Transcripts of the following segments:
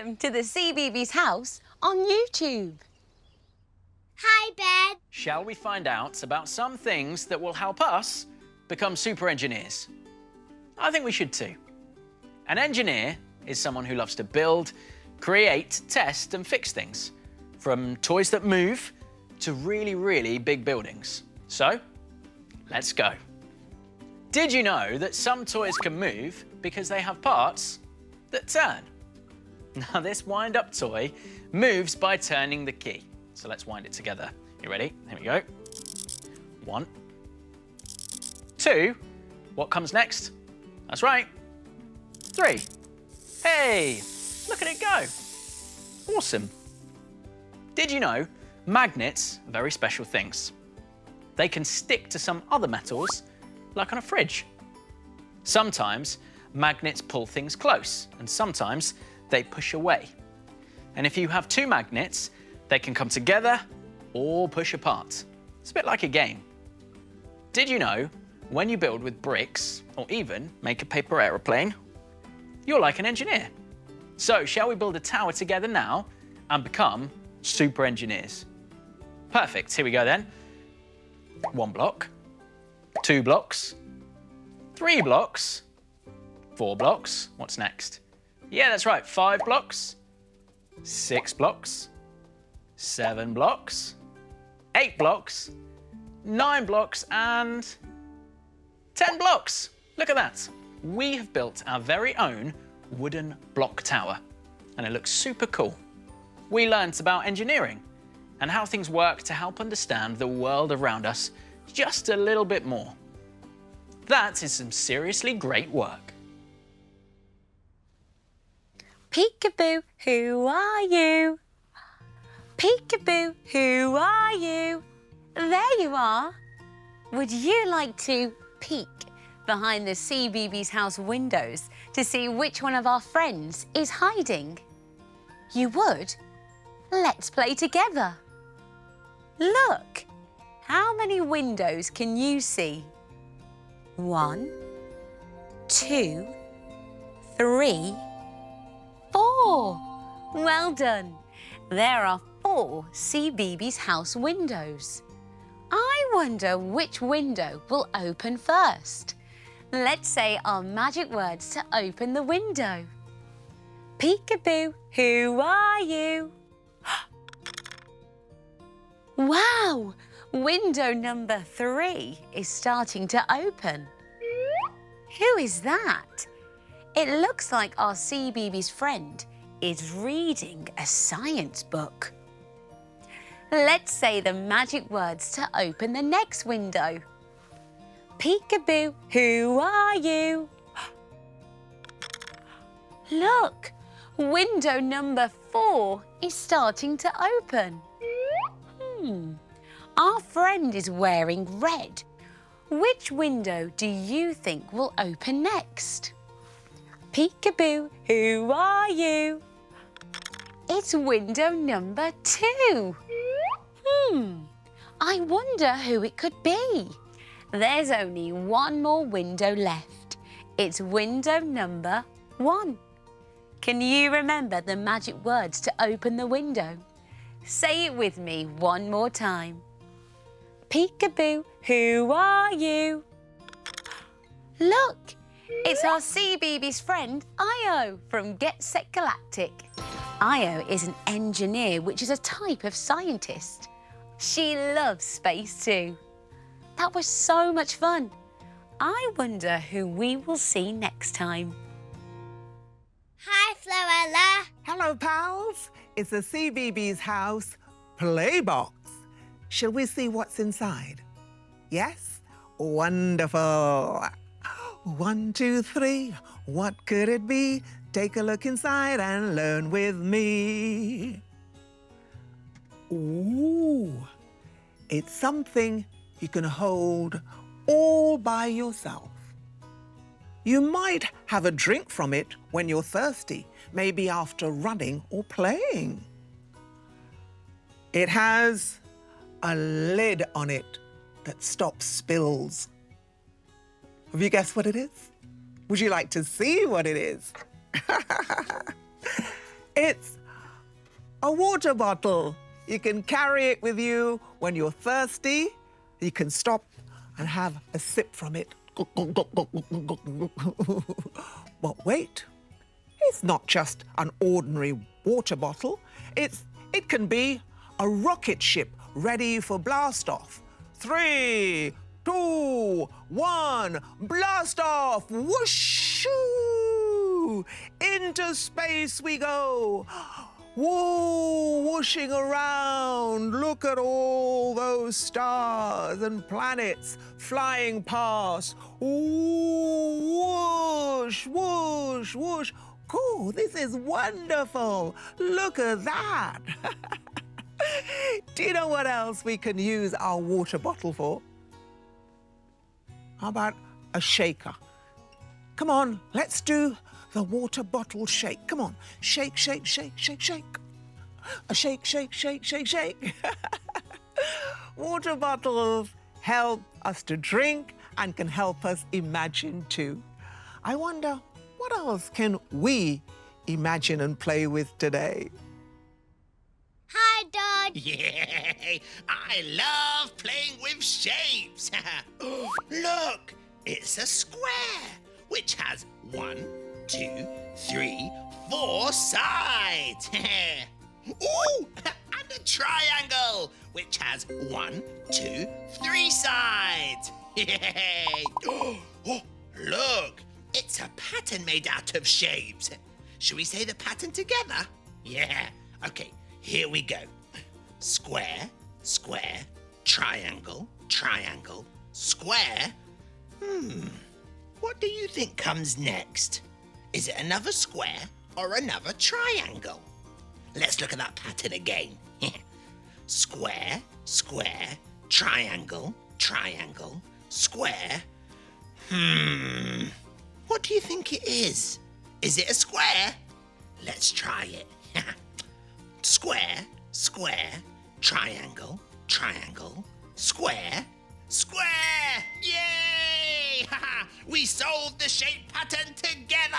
Welcome to the CBeebies house on YouTube. Hi, Ben. Shall we find out about some things that will help us become super engineers? I think we should too. An engineer is someone who loves to build, create, test and fix things, from toys that move to really, really big buildings. So, let's go. Did you know that some toys can move because they have parts that turn? Now, this wind-up toy moves by turning the key. So let's wind it together. You ready? Here we go. 1, 2. What comes next? That's right. 3. Hey, look at it go. Awesome. Did you know magnets are very special things? They can stick to some other metals, like on a fridge. Sometimes magnets pull things close, and sometimes they push away. And if you have two magnets, they can come together or push apart. It's a bit like a game. Did you know when you build with bricks, or even make a paper aeroplane, you're like an engineer? So shall we build a tower together now and become super engineers? Perfect, here we go then. 1 block, 2 blocks, 3 blocks, 4 blocks. What's next? Yeah, that's right, 5 blocks, 6 blocks, 7 blocks, 8 blocks, 9 blocks, and 10 blocks. Look at that. We have built our very own wooden block tower, and it looks super cool. We learnt about engineering and how things work to help understand the world around us just a little bit more. That is some seriously great work. Peekaboo, who are you? Peekaboo, who are you? There you are. Would you like to peek behind the CBeebies house windows to see which one of our friends is hiding? You would? Let's play together. Look, how many windows can you see? 1, 2, 3, 4. Well done. There are 4 CBeebies house windows. I wonder which window will open first. Let's say our magic words to open the window. Peekaboo, who are you? Wow! Window number 3 is starting to open. Who is that? It looks like our CBeebies friend is reading a science book. Let's say the magic words to open the next window. Peekaboo, who are you? Look, window number 4 is starting to open. Our friend is wearing red. Which window do you think will open next? Peekaboo, who are you? It's window number 2. I wonder who it could be. There's only one more window left. It's window number 1. Can you remember the magic words to open the window? Say it with me one more time. Peekaboo, who are you? Look, it's our CBeebies friend, Io, from Get Set Galactic. Io is an engineer, which is a type of scientist. She loves space too. That was so much fun. I wonder who we will see next time. Hi, Florella. Hello, pals. It's the CBeebies house playbox. Shall we see what's inside? Yes? Wonderful. 1, 2, 3. What could it be? Take a look inside and learn with me. Ooh, it's something you can hold all by yourself. You might have a drink from it when you're thirsty, maybe after running or playing. It has a lid on it that stops spills. Have you guessed what it is? Would you like to see what it is? It's a water bottle. You can carry it with you when you're thirsty. You can stop and have a sip from it. But wait, it's not just an ordinary water bottle. It can be a rocket ship ready for blast off. 3, 2, 1, blast off! Whoosh! Into space we go. Whoa, whooshing around. Look at all those stars and planets flying past. Ooh, whoosh, whoosh, whoosh. Cool, this is wonderful. Look at that. Do you know what else we can use our water bottle for? How about a shaker? Come on, let's do the water bottle shake. Come on, shake, shake, shake, shake, shake. A shake, shake, shake, shake, shake. Water bottles help us to drink and can help us imagine too. I wonder, what else can we imagine and play with today? Hi, Dad. Yay! I love playing with shapes. Look, it's a square, which has 1, 2, 3, 4 sides. Ooh, and a triangle, which has 1, 2, 3 sides. Yay! Oh, look, it's a pattern made out of shapes. Should we say the pattern together? Yeah, okay. Here we go. Square, square, triangle, triangle, square. What do you think comes next? Is it another square or another triangle? Let's look at that pattern again. Square, square, triangle, triangle, square. What do you think it is? Is it a square? Let's try it. Square, square, triangle, triangle, square, square! Yay! We solved the shape pattern together!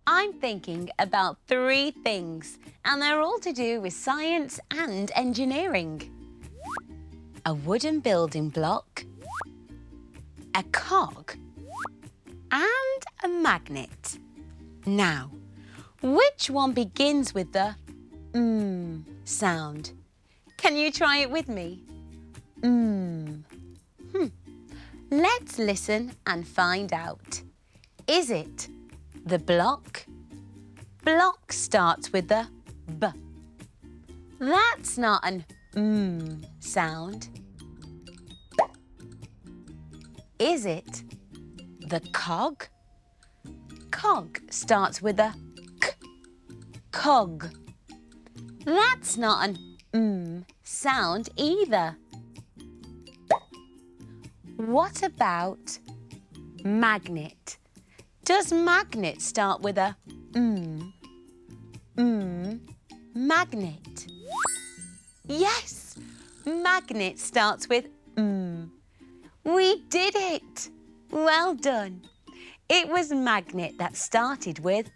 I'm thinking about 3 things, and they're all to do with science and engineering. A wooden building block, a cog, and a magnet. Now, which one begins with the sound? Can you try it with me? Let's listen and find out. Is it the block? Block starts with the B. That's not an sound. Is it the cog? Cog starts with a K. Cog. That's not an sound either. What about magnet? Does magnet start with a magnet? Yes, magnet starts with We did it! Well done. It was magnet that started with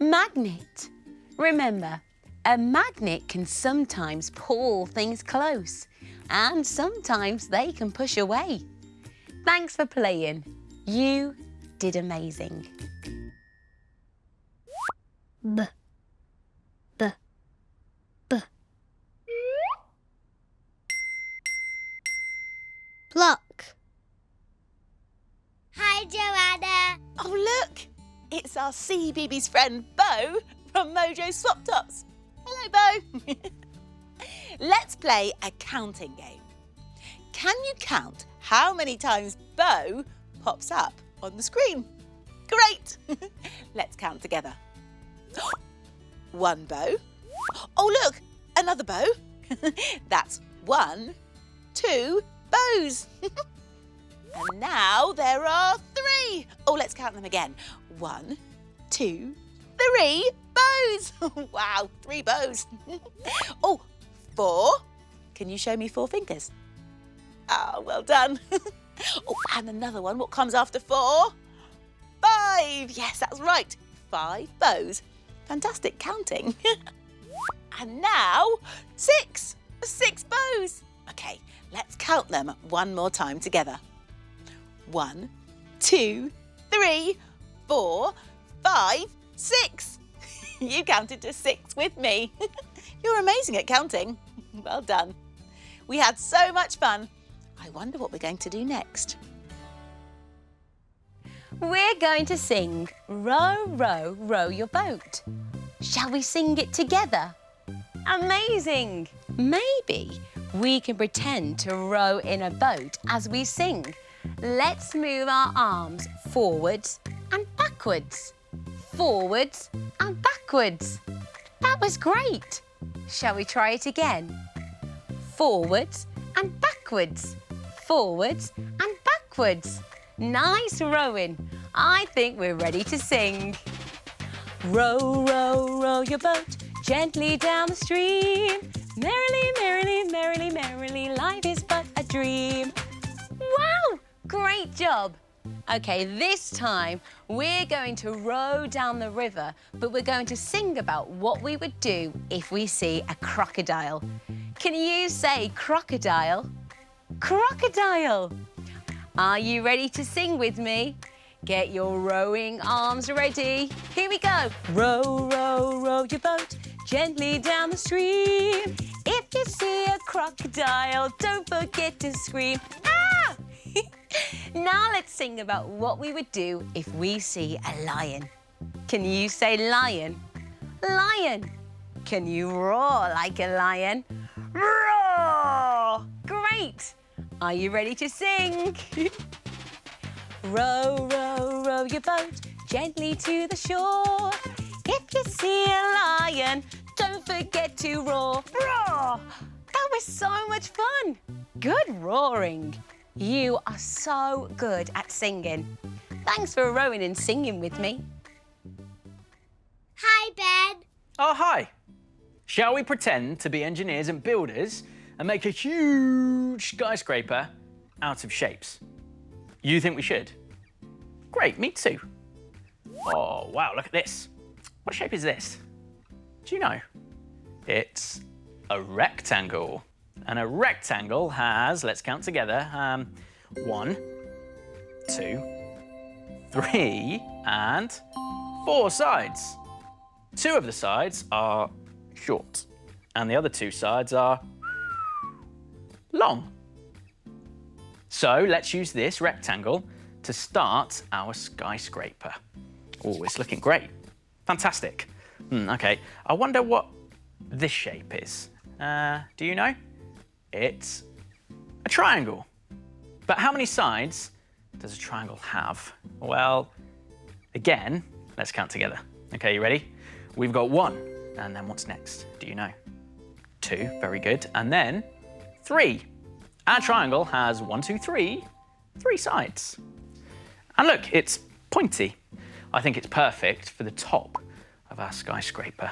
magnet. Remember, a magnet can sometimes pull things close and sometimes they can push away. Thanks for playing. You did amazing. B. B. B. Block. Hi, Joanna. Oh, look! It's our CBeebies friend, Bo, from Mojo Swap Tops. Hello, Bo. Let's play a counting game. Can you count how many times Bo pops up on the screen? Great! Let's count together. 1 bow. Oh, look! Another bow. That's 1, 2 bows. And now there are 3. Oh, let's count them again. 1, 2, 3 bows. Wow, 3 bows. Oh, 4. Can you show me 4 fingers? Ah, well done. Oh, and another one. What comes after 4? 5. Yes, that's right. 5 bows. Fantastic counting. And now 6. 6 bows. Okay, let's count them one more time together. 1, 2, 3, 4, 5, 6. You counted to 6 with me. You're amazing at counting. Well done. We had so much fun. I wonder what we're going to do next. We're going to sing Row, Row, Row Your Boat. Shall we sing it together? Amazing! Maybe we can pretend to row in a boat as we sing. Let's move our arms forwards and backwards. Forwards and backwards. That was great. Shall we try it again? Forwards and backwards. Forwards and backwards. Nice rowing. I think we're ready to sing. Row, row, row your boat gently down the stream. Merrily, merrily, merrily, merrily, life is but a dream. Wow, great job. Okay, this time we're going to row down the river, but we're going to sing about what we would do if we see a crocodile. Can you say crocodile? Crocodile. Are you ready to sing with me? Get your rowing arms ready. Here we go. Row, row, row your boat gently down the stream. If you see a crocodile, don't forget to scream. Ah! Now let's sing about what we would do if we see a lion. Can you say lion? Lion. Can you roar like a lion? Roar! Great. Are you ready to sing? Row, row, row your boat gently to the shore. If you see a lion, don't forget to roar. Roar! That was so much fun. Good roaring. You are so good at singing. Thanks for rowing and singing with me. Hi, Ben. Oh, hi. Shall we pretend to be engineers and builders and make a huge skyscraper out of shapes? You think we should? Great, me too. Oh, wow, look at this. What shape is this? Do you know? It's a rectangle. And a rectangle has, let's count together, 1, 2, 3, and 4 sides. 2 of the sides are short, and the other 2 sides are long. So let's use this rectangle to start our skyscraper. Oh, it's looking great. Fantastic. Okay, I wonder what this shape is. Do you know? It's a triangle. But how many sides does a triangle have? Well, again, let's count together. Okay, you ready? We've got 1, and then what's next? Do you know? 2, very good, and then 3. Our triangle has 1, 2, 3 sides. And look, it's pointy. I think it's perfect for the top of our skyscraper.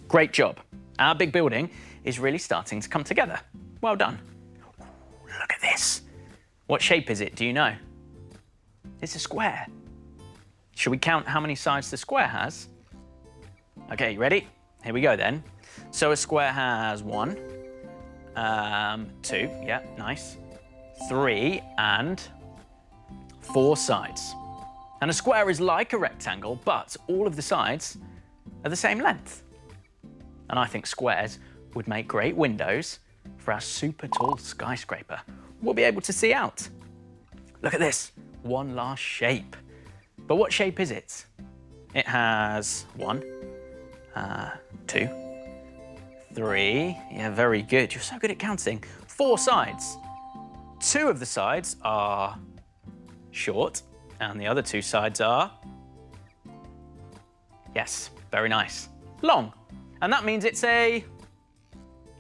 Great job. Our big building is really starting to come together. Well done. Look at this. What shape is it? Do you know? It's a square. Should we count how many sides the square has? Okay, you ready? Here we go then. So a square has 1, 2, yeah, nice, 3, and 4 sides. And a square is like a rectangle, but all of the sides are the same length. And I think squares would make great windows for our super tall skyscraper. We'll be able to see out. Look at this, one last shape. But what shape is it? It has 1, 2, 3, yeah, very good. You're so good at counting. 4 sides. 2 of the sides are short, and the other 2 sides are, yes, very nice, long. And that means it's a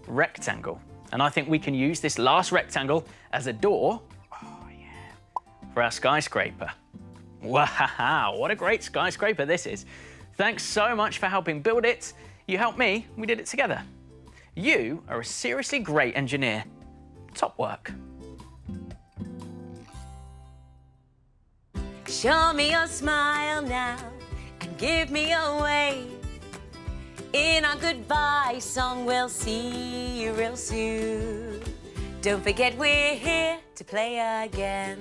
rectangle. And I think we can use this last rectangle as a door, oh yeah, for our skyscraper. Wow, what a great skyscraper this is. Thanks so much for helping build it. You helped me, we did it together. You are a seriously great engineer. Top work. Show me your smile now and give me a wave. In our goodbye song, we'll see you real soon. Don't forget we're here to play again.